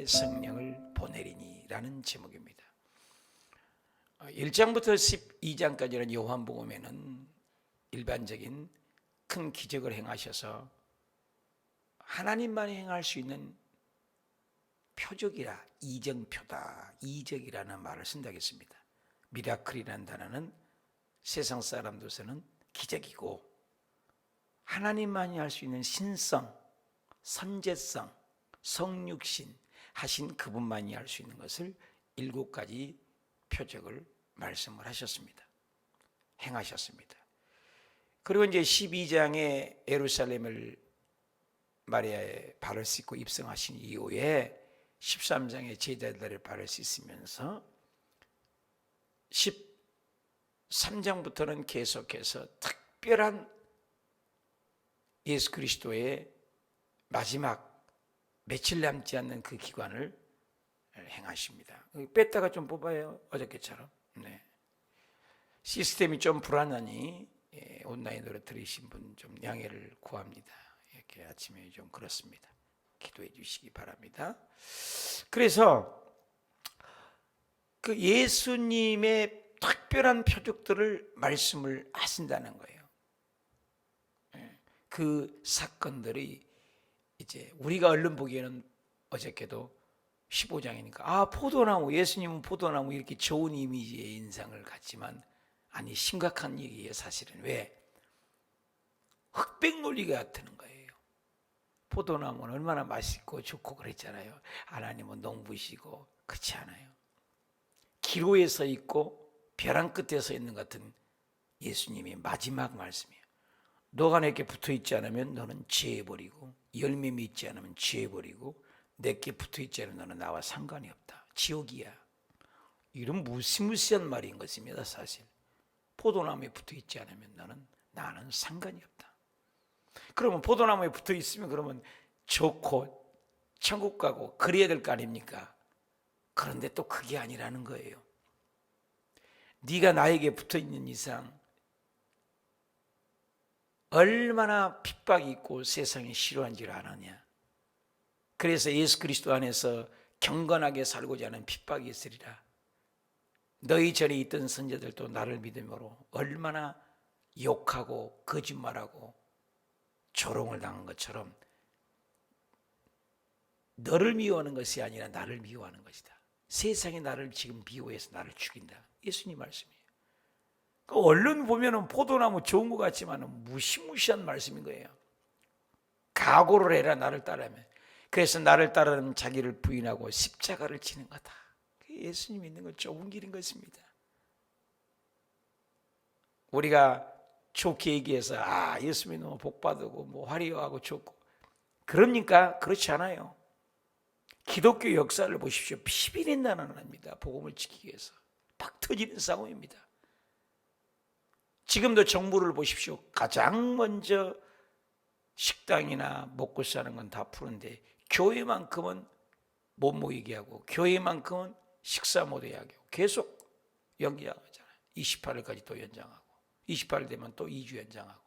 성령을 보내리니 라는 제목입니다. 1장부터 12장까지는 요한복음에는 일반적인 큰 기적을 행하셔서 하나님만이 행할 수 있는 표적이라, 이정표다, 이적이라는 말을 쓴다고 했습니다. 미라클이라는 단어는 세상 사람들로서는 기적이고, 하나님만이 할 수 있는 신성, 선제성, 성육신 하신 그분만이 할 수 있는 것을 7가지 표적을 말씀을 하셨습니다. 행하셨습니다. 그리고 이제 12장에 예루살렘을 마리아의 발을 씻고 입성하신 이후에 13장에 제자들의 발을 씻으면서 13장부터는 계속해서 특별한 예수 그리스도의 마지막 며칠 남지 않는 그 기간을 행하십니다. 뺐다가 좀 뽑아요. 어저께처럼. 네. 시스템이 좀 불안하니 온라인으로 들으신 분 좀 양해를 구합니다. 이렇게 아침에 좀 그렇습니다. 기도해 주시기 바랍니다. 그래서 그 예수님의 특별한 표적들을 말씀을 하신다는 거예요. 그 사건들이 이제 우리가 얼른 보기에는 어저께도 15장이니까 포도나무, 예수님은 포도나무 이렇게 좋은 이미지의 인상을 갖지만 아니 심각한 얘기예요. 사실은. 왜? 흑백 논리가 같은 거예요. 포도나무는 얼마나 맛있고 좋고 그랬잖아요. 하나님은 농부시고. 그렇지 않아요. 기로에 서 있고 벼랑 끝에 서 있는 것 같은 예수님의 마지막 말씀이에요. 너가 내게 붙어있지 않으면 너는 죄해버리고, 열매 맺지 않으면 죄해버리고, 내게 붙어있지 않으면 너는 나와 상관이 없다. 지옥이야. 이런 무시무시한 말인 것입니다. 사실 포도나무에 붙어있지 않으면 나는 상관이 없다. 그러면 포도나무에 붙어있으면 그러면 좋고 천국 가고 그래야 될 거 아닙니까? 그런데 또 그게 아니라는 거예요. 네가 나에게 붙어있는 이상 얼마나 핍박이 있고 세상이 싫어한지를 아느냐. 그래서 예수 그리스도 안에서 경건하게 살고자 하는 핍박이 있으리라. 너희 전에 있던 선자들도 나를 믿음으로 얼마나 욕하고 거짓말하고 조롱을 당한 것처럼 너를 미워하는 것이 아니라 나를 미워하는 것이다. 세상이 나를 지금 미워해서 나를 죽인다. 예수님 말씀이에요. 얼른 보면 포도나무 좋은 것 같지만 무시무시한 말씀인 거예요. 각오를 해라 나를 따르면. 그래서 나를 따르면 자기를 부인하고 십자가를 지는 거다. 예수님 믿는 건 좁은 길인 것입니다. 우리가 좋게 얘기해서 예수 믿으면 복받고 화려하고 좋고 그럽니까? 그렇지 않아요. 기독교 역사를 보십시오. 피비린내가 납니다. 복음을 지키기 위해서 팍 터지는 싸움입니다. 지금도 정부를 보십시오. 가장 먼저 식당이나 먹고 사는 건 다 푸는데 교회만큼은 못 모이게 하고 교회만큼은 식사 못하게 하고 계속 연기하잖아요. 28일까지 또 연장하고 28일 되면 또 2주 연장하고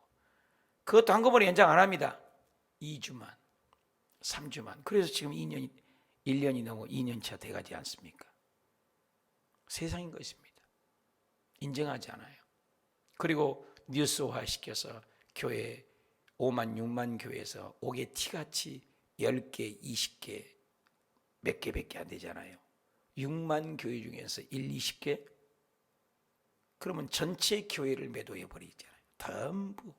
그것도 한꺼번에 연장 안 합니다. 2주만 3주만. 그래서 지금 1년이 넘어 2년차 돼가지 않습니까? 세상인 것입니다. 인정하지 않아요. 그리고 뉴스화 시켜서 교회 5만 6만 교회에서 5개 티같이 10개 20개 몇 개밖에 안 되잖아요. 6만 교회 중에서 1, 20개? 그러면 전체 교회를 매도해 버리잖아요. 전부.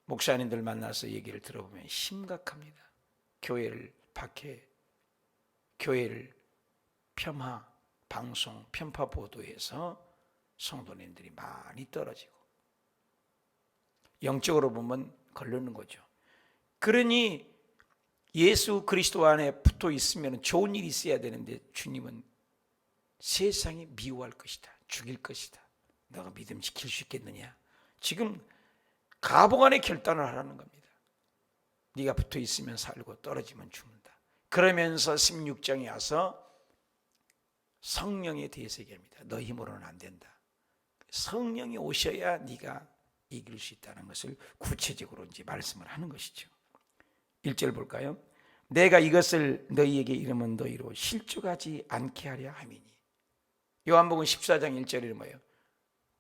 목사님들 만나서 얘기를 들어보면 심각합니다. 교회를 박해, 교회를 폄하, 방송, 편파 보도해서 성도님들이 많이 떨어지고 영적으로 보면 걸르는 거죠. 그러니 예수 그리스도 안에 붙어 있으면 좋은 일이 있어야 되는데 주님은 세상이 미워할 것이다. 죽일 것이다. 너가 믿음 지킬 수 있겠느냐. 지금 가보간의 결단을 하라는 겁니다. 네가 붙어 있으면 살고 떨어지면 죽는다. 그러면서 16장에 와서 성령에 대해서 얘기합니다. 너 힘으로는 안 된다. 성령이 오셔야 네가 이길 수 있다는 것을 구체적으로 이제 말씀을 하는 것이죠. 1절 볼까요? 내가 이것을 너희에게 이르면 너희로 실족하지 않게 하려 함이니. 요한복음 14장 1절이 뭐예요?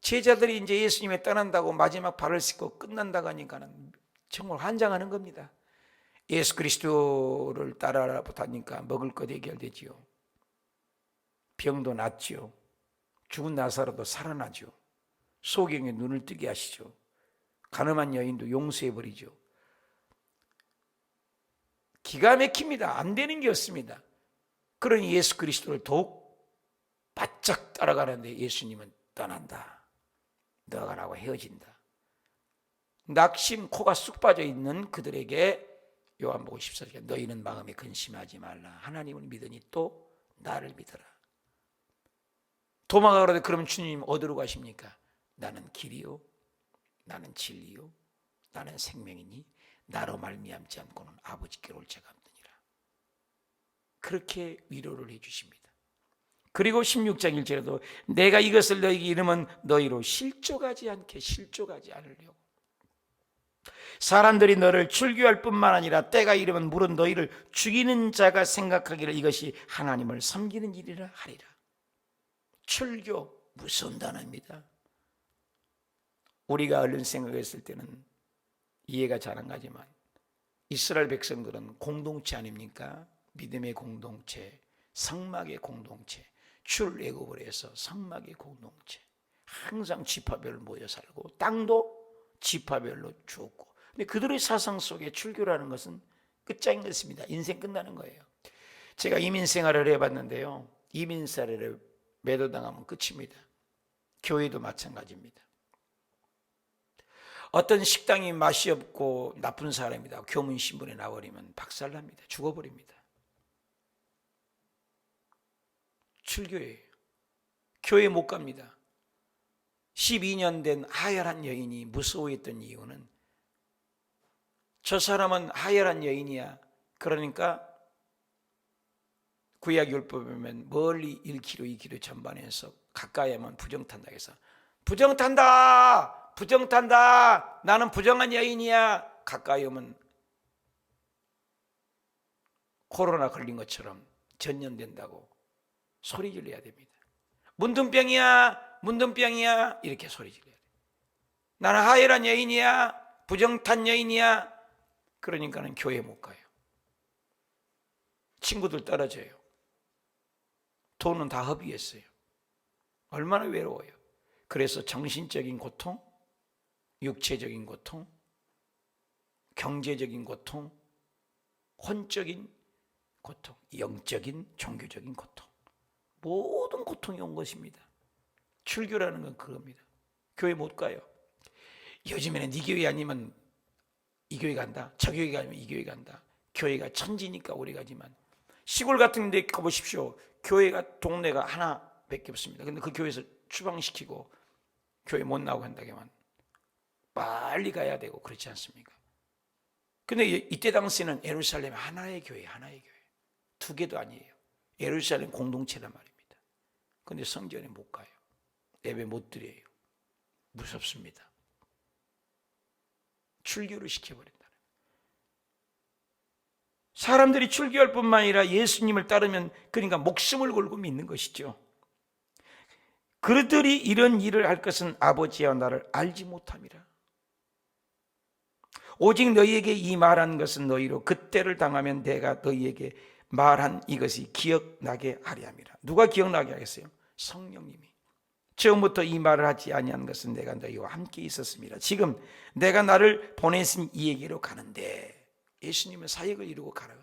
제자들이 이제 예수님을 떠난다고 마지막 발을 씻고 끝난다고 하니까는 정말 환장하는 겁니다. 예수 그리스도를 따라다니까 먹을 것 해결되지요. 병도 낫지요. 죽은 나사로도 살아나죠. 소경의 눈을 뜨게 하시죠. 가늠한 여인도 용서해버리죠. 기가 막힙니다. 안 되는 게 없습니다. 그러니 예수 그리스도를 더욱 바짝 따라가는데 예수님은 떠난다. 너가 나와 헤어진다. 낙심 코가 쑥 빠져있는 그들에게 요한복음 14장 너희는 마음에 근심하지 말라. 하나님을 믿으니 또 나를 믿어라. 도망가라도 그러면 주님 어디로 가십니까? 나는 길이요, 나는 진리요, 나는 생명이니 나로 말미암지 않고는 아버지께로 올 자가 없느니라. 그렇게 위로를 해주십니다. 그리고 16장 1절에도 내가 이것을 너희에게 이르면 너희로 실족하지 않으려고. 사람들이 너를 출교할 뿐만 아니라 때가 이르면 물은 너희를 죽이는 자가 생각하기를 이것이 하나님을 섬기는 일이라 하리라. 출교, 무서운 단어입니다. 우리가 얼른 생각했을 때는 이해가 잘 안 가지만 이스라엘 백성들은 공동체 아닙니까? 믿음의 공동체, 성막의 공동체, 출애굽을 해서 성막의 공동체, 항상 지파별로 모여 살고 땅도 지파별로 주었고, 근데 그들의 사상 속에 출교라는 것은 끝장인 것입니다. 인생 끝나는 거예요. 제가 이민 생활을 해봤는데요, 이민 생활에 매도당하면 끝입니다. 교회도 마찬가지입니다. 어떤 식당이 맛이 없고 나쁜 사람이다 교문 신문에 나버리면 박살납니다. 죽어버립니다. 출교예요. 교회 못 갑니다. 12년 된 하혈한 여인이 무서워했던 이유는 저 사람은 하혈한 여인이야. 그러니까 구약 율법에 보면 멀리 1km, 2km 전반에서 가까이 하면 부정탄다 해서 부정탄다! 부정탄다! 나는 부정한 여인이야! 가까이 오면 코로나 걸린 것처럼 전염된다고 소리 질러야 됩니다. 문둥병이야! 문둥병이야! 이렇게 소리 질러야 돼요. 나는 하혈한 여인이야! 부정탄 여인이야! 그러니까는 교회 못 가요. 친구들 떨어져요. 돈은 다 허비했어요. 얼마나 외로워요. 그래서 정신적인 고통, 육체적인 고통, 경제적인 고통, 혼적인 고통, 영적인 종교적인 고통, 모든 고통이 온 것입니다. 출교라는 건 그겁니다. 교회 못 가요. 요즘에는 네 교회 아니면 이 교회 간다, 저 교회 가면 이 교회 간다. 교회가 천지니까 오래 가지만 시골 같은 데 가보십시오. 교회가 동네가 하나밖에 없습니다. 근데 그 교회에서 추방시키고 교회 못 나오고 한다면 빨리 가야 되고 그렇지 않습니까? 근데 이때 당시에는 예루살렘 하나의 교회, 두 개도 아니에요. 예루살렘 공동체란 말입니다. 근데 성전에 못 가요. 예배 못 드려요. 무섭습니다. 출교를 시켜버린다. 사람들이 출교할 뿐만 아니라 예수님을 따르면 그러니까 목숨을 걸고 믿는 것이죠. 그들이 이런 일을 할 것은 아버지와 나를 알지 못함이라. 오직 너희에게 이 말한 것은 너희로 그때를 당하면 내가 너희에게 말한 이것이 기억나게 하려 함이라. 누가 기억나게 하겠어요? 성령님이. 처음부터 이 말을 하지 아니한 것은 내가 너희와 함께 있었습니다. 지금 내가 나를 보내신 이에게로 가는데, 예수님은 사역을 이루고 가라,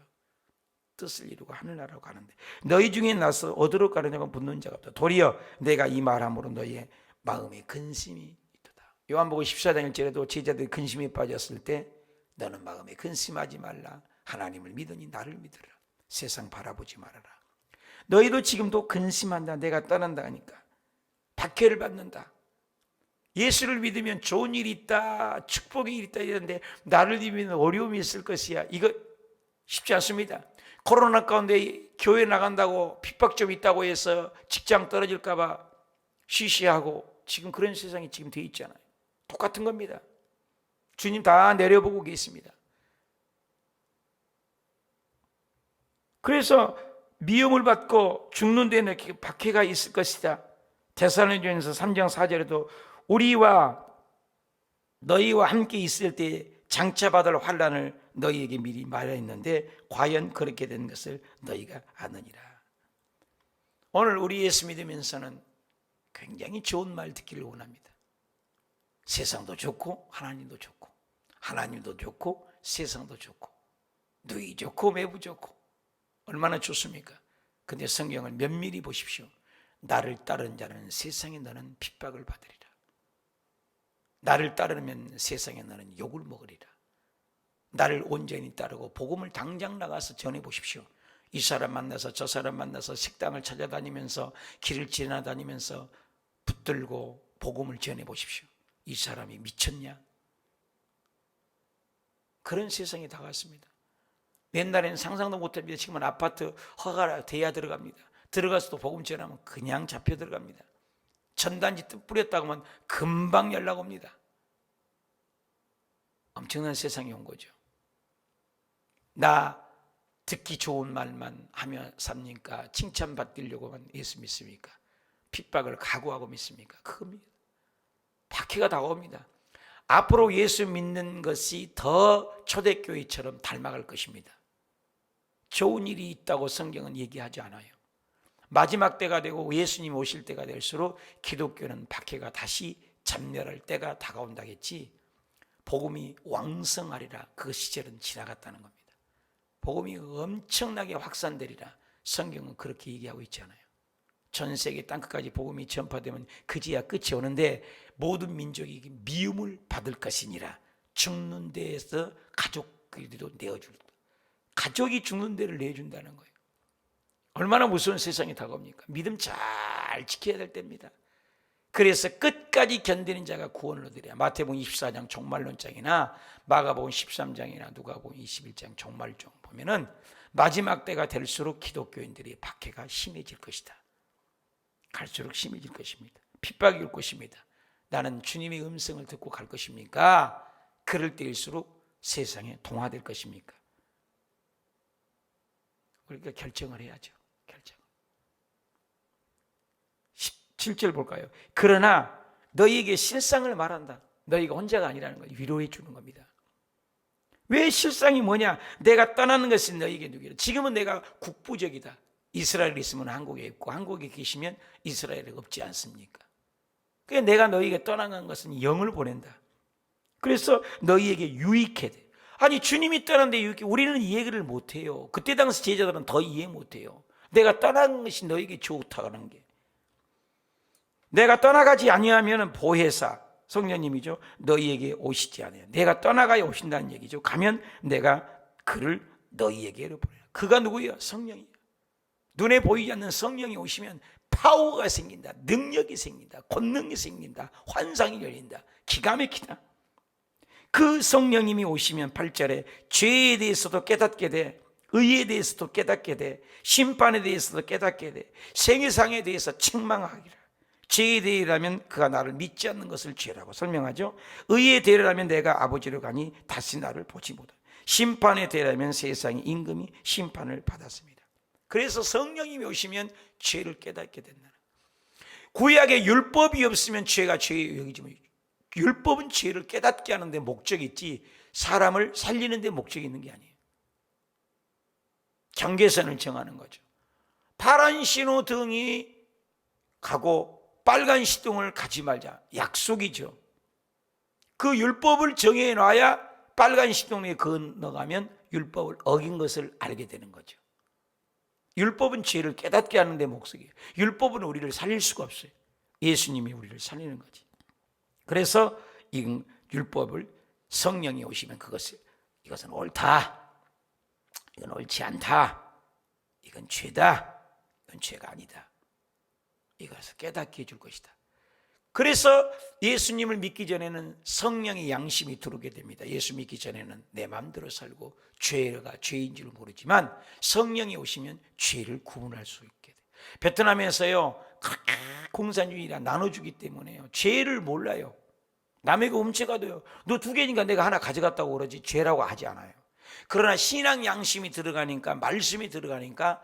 뜻을 이루고 하늘나라로 가는데 너희 중에 나서 어디로 가느냐고 묻는 자가 없다. 도리어 내가 이 말함으로 너희의 마음에 근심이 있도다. 요한복음 14장 1절에도 제자들이 근심에 빠졌을 때 너는 마음에 근심하지 말라. 하나님을 믿으니 나를 믿으라. 세상 바라보지 말아라. 너희도 지금도 근심한다. 내가 떠난다 하니까 박해를 받는다. 예수를 믿으면 좋은 일이 있다, 축복이 있다 이러는데 나를 믿으면 어려움이 있을 것이야. 이거 쉽지 않습니다. 코로나 가운데 교회 나간다고 핍박 좀 있다고 해서 직장 떨어질까 봐 쉬쉬하고 지금 그런 세상이 지금 돼 있잖아요. 똑같은 겁니다. 주님 다 내려보고 계십니다. 그래서 미움을 받고 죽는 데는 박해가 있을 것이다. 데살로니가전서 3장 4절에도 우리와 너희와 함께 있을 때 장차 받을 환난을 너희에게 미리 말하였는데 과연 그렇게 된 것을 너희가 아느니라. 오늘 우리 예수 믿으면서는 굉장히 좋은 말 듣기를 원합니다. 세상도 좋고 하나님도 좋고, 하나님도 좋고 세상도 좋고, 누이 좋고 매부 좋고, 얼마나 좋습니까? 근데 성경을 면밀히 보십시오. 나를 따르는 자는 세상에 너는 핍박을 받으리라. 나를 따르면 세상에 너는 욕을 먹으리라. 나를 온전히 따르고 복음을 당장 나가서 전해보십시오. 이 사람 만나서 저 사람 만나서 식당을 찾아다니면서 길을 지나다니면서 붙들고 복음을 전해보십시오. 이 사람이 미쳤냐? 그런 세상이 다가왔습니다. 옛날에는 상상도 못합니다. 지금은 아파트 허가가 돼야 들어갑니다. 들어가서도 복음 전하면 그냥 잡혀 들어갑니다. 전단지 뜻 뿌렸다고 하면 금방 연락 옵니다. 엄청난 세상이 온 거죠. 나 듣기 좋은 말만 하며 삽니까? 칭찬받으려고만 예수 믿습니까? 핍박을 각오하고 믿습니까? 그겁니다. 박해가 다가옵니다. 앞으로 예수 믿는 것이 더 초대교회처럼 닮아갈 것입니다. 좋은 일이 있다고 성경은 얘기하지 않아요. 마지막 때가 되고 예수님 오실 때가 될수록 기독교는 박해가 다시 잠멸할 때가 다가온다겠지, 복음이 왕성하리라, 그 시절은 지나갔다는 겁니다. 복음이 엄청나게 확산되리라, 성경은 그렇게 얘기하고 있지 않아요. 전 세계 땅끝까지 복음이 전파되면 그제야 끝이 오는데 모든 민족이 미움을 받을 것이니라. 죽는 데에서 가족끼리도 내어줄, 가족이 죽는 데를 내준다는 거예요. 얼마나 무서운 세상이 다가옵니까? 믿음 잘 지켜야 될 때입니다. 그래서 끝까지 견디는 자가 구원을 얻으리라. 마태복음 24장 종말론장이나 마가복음 13장이나 누가복음 21장 종말론 보면은 마지막 때가 될수록 기독교인들의 박해가 심해질 것이다. 갈수록 심해질 것입니다. 핍박이 올 것입니다. 나는 주님의 음성을 듣고 갈 것입니까? 그럴 때일수록 세상에 동화될 것입니까? 그러니까 결정을 해야죠. 결정. 17절 볼까요? 그러나 너희에게 실상을 말한다. 너희가 혼자가 아니라는 걸 위로해 주는 겁니다. 왜 실상이 뭐냐? 내가 떠나는 것은 너희에게 누구라. 지금은 내가 국부적이다. 이스라엘에 있으면 한국에 있고 한국에 계시면 이스라엘에 없지 않습니까? 그러니까 내가 너희에게 떠나간 것은 영을 보낸다. 그래서 너희에게 유익해 돼. 아니 주님이 떠났는데 유익해. 우리는 이해를 못해요. 그때 당시 제자들은 더 이해 못해요. 내가 떠나는 것이 너희에게 좋다는 게. 내가 떠나가지 아니하면 보혜사 성령님이죠, 너희에게 오시지 않아요. 내가 떠나가야 오신다는 얘기죠. 가면 내가 그를 너희에게로 보내라. 그가 누구예요? 성령이에요. 눈에 보이지 않는 성령이 오시면 파워가 생긴다. 능력이 생긴다. 권능이 생긴다. 환상이 열린다. 기가 막히다. 그 성령님이 오시면 8절에 죄에 대해서도 깨닫게 돼, 의에 대해서도 깨닫게 돼, 심판에 대해서도 깨닫게 돼, 생애상에 대해서 책망하기라. 죄에 대하라면 그가 나를 믿지 않는 것을 죄라고 설명하죠. 의에 대하라면 내가 아버지로 가니 다시 나를 보지 못하고, 심판에 대하라면 세상의 임금이 심판을 받았습니다. 그래서 성령님이 오시면 죄를 깨닫게 된다. 구약에 율법이 없으면 죄가 죄에 여기지만 율법은 죄를 깨닫게 하는 데 목적이 있지 사람을 살리는 데 목적이 있는 게 아니에요. 경계선을 정하는 거죠. 파란 신호등이 가고 빨간 시동을 가지 말자, 약속이죠. 그 율법을 정해놔야 빨간 시동에 건너가면 율법을 어긴 것을 알게 되는 거죠. 율법은 죄를 깨닫게 하는 데 목적이에요. 율법은 우리를 살릴 수가 없어요. 예수님이 우리를 살리는 거지. 그래서 이 율법을 성령이 오시면 이것은 옳다, 이건 옳지 않다, 이건 죄다, 이건 죄가 아니다, 이것을 깨닫게 해줄 것이다. 그래서 예수님을 믿기 전에는 성령의 양심이 들어오게 됩니다. 예수 믿기 전에는 내 마음대로 살고 죄가 죄인 줄 모르지만 성령이 오시면 죄를 구분할 수 있게 돼요. 베트남에서요 공산주의라 나눠주기 때문에요 죄를 몰라요. 남에게 훔쳐가도요 너 2개니까 내가 하나 가져갔다고 그러지 죄라고 하지 않아요. 그러나 신앙 양심이 들어가니까, 말씀이 들어가니까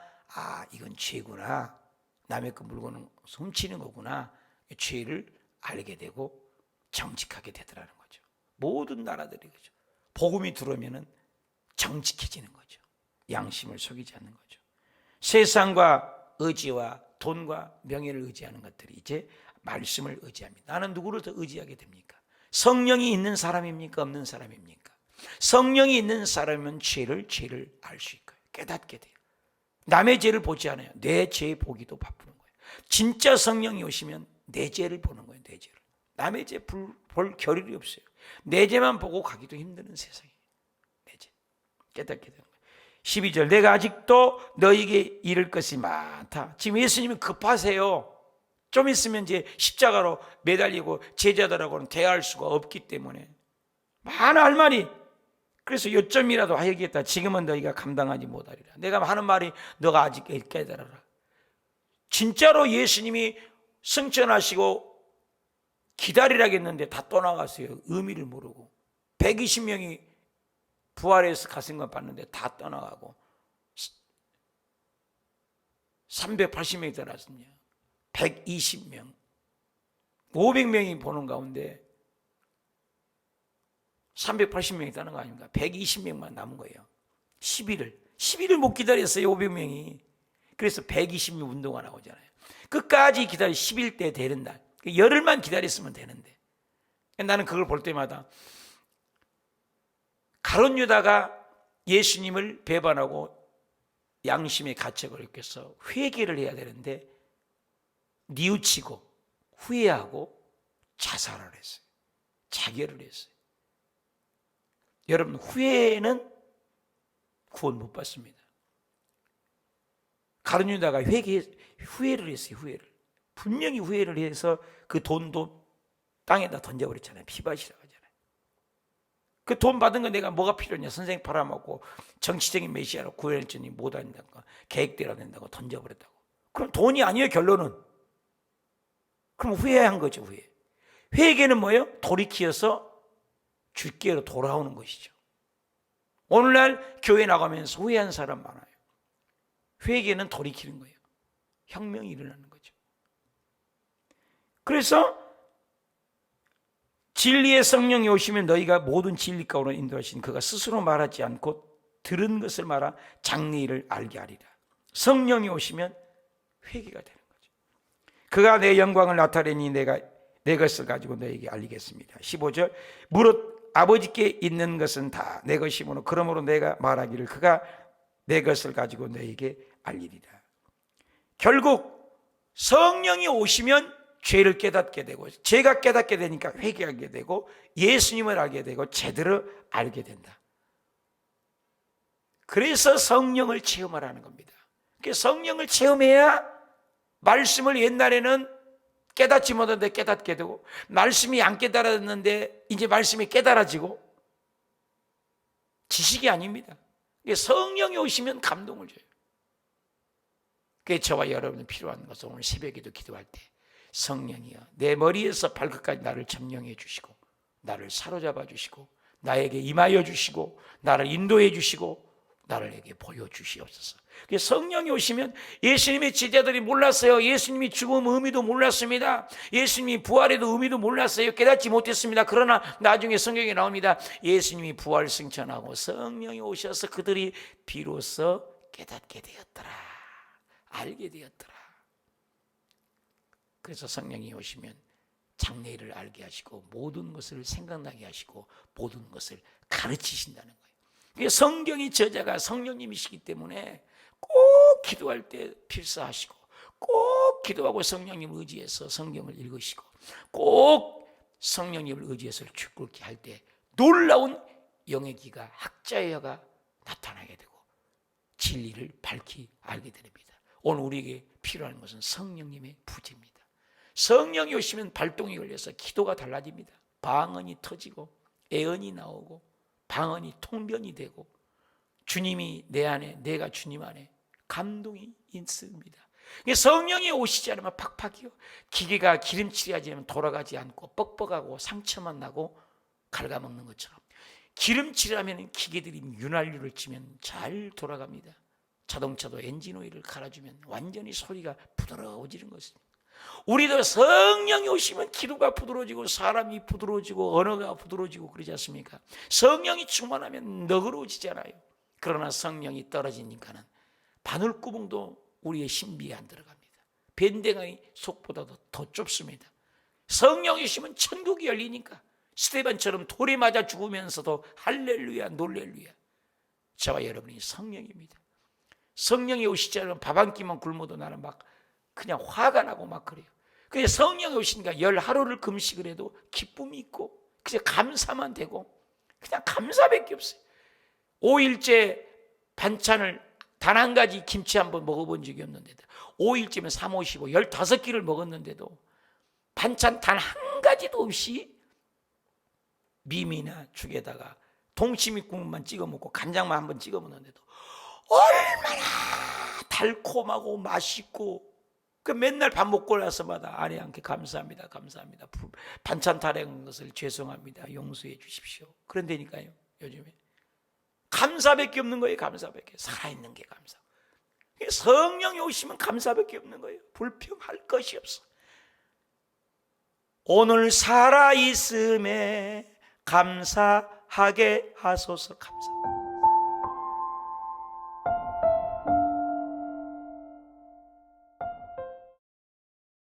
이건 죄구나, 남의 그 물건을 훔치는 거구나, 죄를 알게 되고 정직하게 되더라는 거죠. 모든 나라들이 그죠. 복음이 들어오면은 정직해지는 거죠. 양심을 속이지 않는 거죠. 세상과 의지와 돈과 명예를 의지하는 것들이 이제 말씀을 의지합니다. 나는 누구를 더 의지하게 됩니까? 성령이 있는 사람입니까? 없는 사람입니까? 성령이 있는 사람은 죄를 알 수 있고요. 깨닫게 돼요. 남의 죄를 보지 않아요. 내 죄 보기도 바쁘는 거예요. 진짜 성령이 오시면 내 죄를 보는 거예요. 내 죄를. 남의 죄 볼 겨를이 없어요. 내 죄만 보고 가기도 힘든 세상이에요. 내 죄. 깨닫게 되는 거예요. 12절, 내가 아직도 너에게 이를 것이 많다. 지금 예수님은 급하세요. 좀 있으면 이제 십자가로 매달리고 제자들하고는 대화할 수가 없기 때문에 많아 할 말이. 그래서 요점이라도 하겠다. 지금은 너희가 감당하지 못하리라. 내가 하는 말이 너가 아직 깨달아라. 진짜로 예수님이 승천하시고 기다리라겠는데 다 떠나갔어요. 의미를 모르고. 120명이 부활해서 가슴만 봤는데 다 떠나가고 380명이 떠났습니다. 120명 500명이 보는 가운데 380명이 떠난 거 아닙니까? 120명만 남은 거예요. 10일을 못 기다렸어요. 500명이. 그래서 120명 운동가 나오잖아요. 끝까지 기다려 10일 때 되는 날, 열흘만 기다렸으면 되는데, 나는 그걸 볼 때마다 가룟 유다가 예수님을 배반하고 양심의 가책을 느껴서 회개를 해야 되는데 뉘우치고 후회하고 자살을 했어요. 자결을 했어요. 여러분, 후회는 구원 못 받습니다. 가룟 유다가 후회를 했어요. 후회를. 분명히 후회를 해서 그 돈도 땅에다 던져버렸잖아요. 피밭이라고 하잖아요. 그 돈 받은 거 내가 뭐가 필요했냐. 선생 팔아먹고 정치적인 메시아로 구원했더니 못 한다고, 계획대로 된다고 던져버렸다고. 그럼 돈이 아니에요. 결론은. 그럼 후회한 거죠. 후회. 회개는 뭐예요? 돌이켜서 주께로 돌아오는 것이죠. 오늘날 교회 나가면서 후회한 사람 많아요. 회개는 돌이키는 거예요. 혁명이 일어나는 거죠. 그래서 진리의 성령이 오시면 너희가 모든 진리 가운데 인도하신 그가 스스로 말하지 않고 들은 것을 말하 장래일을 알게 하리라. 성령이 오시면 회개가 되는 거죠. 그가 내 영광을 나타내니 내가 내 것을 가지고 너에게 알리겠습니다. 15절, 무릇 아버지께 있는 것은 다 내 것이므로 그러므로 내가 말하기를 그가 내 것을 가지고 너에게 알리리라. 결국 성령이 오시면 죄를 깨닫게 되고, 죄가 깨닫게 되니까 회개하게 되고, 예수님을 알게 되고 제대로 알게 된다. 그래서 성령을 체험하라는 겁니다. 성령을 체험해야 말씀을 옛날에는 깨닫지 못하는데 깨닫게 되고, 말씀이 안 깨달았는데 이제 말씀이 깨달아지고, 지식이 아닙니다. 성령이 오시면 감동을 줘요. 그게 저와 여러분이 필요한 것은 오늘 새벽에도 기도할 때 성령이여 내 머리에서 발끝까지 나를 점령해 주시고 나를 사로잡아 주시고 나에게 임하여 주시고 나를 인도해 주시고 나를에게 보여주시옵소서. 성령이 오시면, 예수님의 제자들이 몰랐어요. 예수님이 죽음 의미도 몰랐습니다. 예수님이 부활에도 의미도 몰랐어요. 깨닫지 못했습니다. 그러나 나중에 성경에 나옵니다. 예수님이 부활 승천하고 성령이 오셔서 그들이 비로소 깨닫게 되었더라, 알게 되었더라. 그래서 성령이 오시면 장래일을 알게 하시고 모든 것을 생각나게 하시고 모든 것을 가르치신다는 거예요. 성경의 저자가 성령님이시기 때문에 꼭 기도할 때 필사하시고, 꼭 기도하고 성령님을 의지해서 성경을 읽으시고, 꼭 성령님을 의지해서 죽게 할 때 놀라운 영의 기가, 학자의 혀가 나타나게 되고 진리를 밝히 알게 됩니다. 오늘 우리에게 필요한 것은 성령님의 부재입니다. 성령이 오시면 발동이 걸려서 기도가 달라집니다. 방언이 터지고 애언이 나오고 방언이 통변이 되고 주님이 내 안에, 내가 주님 안에 감동이 있습니다. 성령이 오시지 않으면 팍팍이요. 기계가 기름칠하지 않으면 돌아가지 않고 뻑뻑하고 상처만 나고 갉아먹는 것처럼 기름칠하면 기계들이 윤활유를 치면 잘 돌아갑니다. 자동차도 엔진 오일을 갈아주면 완전히 소리가 부드러워지는 것입니다. 우리도 성령이 오시면 기도가 부드러워지고 사람이 부드러워지고 언어가 부드러워지고 그러지 않습니까? 성령이 충만하면 너그러워지잖아요. 그러나 성령이 떨어지니까는 바늘구멍도 우리의 신비에 안 들어갑니다. 밴댕이 속보다도 더 좁습니다. 성령이 오시면 천국이 열리니까 스데반처럼 돌에 맞아 죽으면서도 할렐루야 놀렐루야. 저와 여러분이 성령입니다. 성령이 오시지 않으면 밥 한 끼만 굶어도 나는 막 그냥 화가 나고 막 그래요. 근데 성령이 오시니까 열 하루를 금식을 해도 기쁨이 있고 그냥 감사만 되고 그냥 감사밖에 없어요. 5일째 반찬을 단 한 가지 김치 한번 먹어본 적이 없는데도 5일째면 3, 5, 15, 15끼를 먹었는데도 반찬 단 한 가지도 없이 미미나 죽에다가 동치미국만 찍어 먹고 간장만 한번 찍어 먹는데도 얼마나 달콤하고 맛있고 그 맨날 밥 먹고 나서마다 아내한테 감사합니다 감사합니다 반찬 타령한 것을 죄송합니다 용서해 주십시오 그런다니까요. 요즘에 감사밖에 없는 거예요. 감사밖에. 살아있는 게 감사. 성령이 오시면 감사밖에 없는 거예요. 불평할 것이 없어. 오늘 살아있음에 감사하게 하소서. 감사.